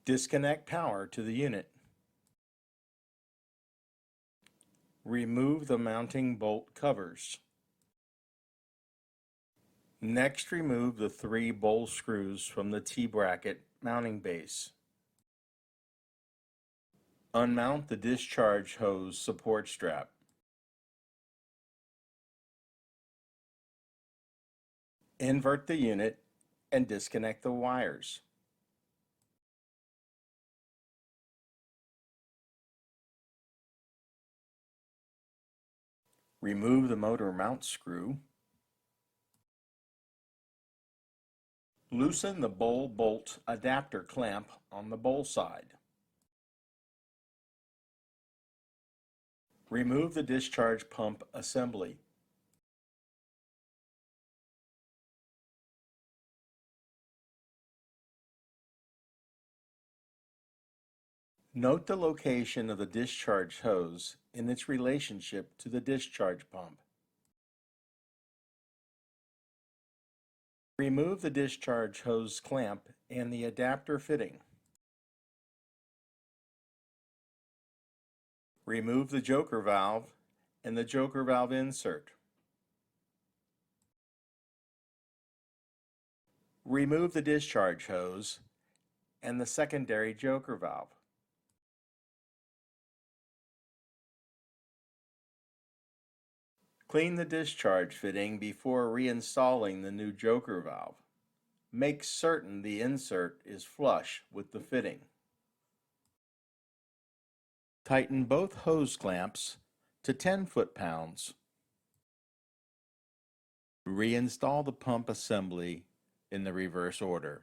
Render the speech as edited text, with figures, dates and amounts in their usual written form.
Disconnect power to the unit. Remove the mounting bolt covers. Next, remove the 3 bowl screws from the T-bracket mounting base. Unmount the discharge hose support strap. Invert the unit and disconnect the wires. Remove the motor mount screw. Loosen the bowl bolt adapter clamp on the bowl side. Remove the discharge pump assembly. Note the location of the discharge hose in its relationship to the discharge pump. Remove the discharge hose clamp and the adapter fitting. Remove the Joker valve and the Joker valve insert. Remove the discharge hose and the secondary Joker valve. Clean the discharge fitting before reinstalling the new Joker valve. Make certain the insert is flush with the fitting. Tighten both hose clamps to 10 foot-pounds. Reinstall the pump assembly in the reverse order.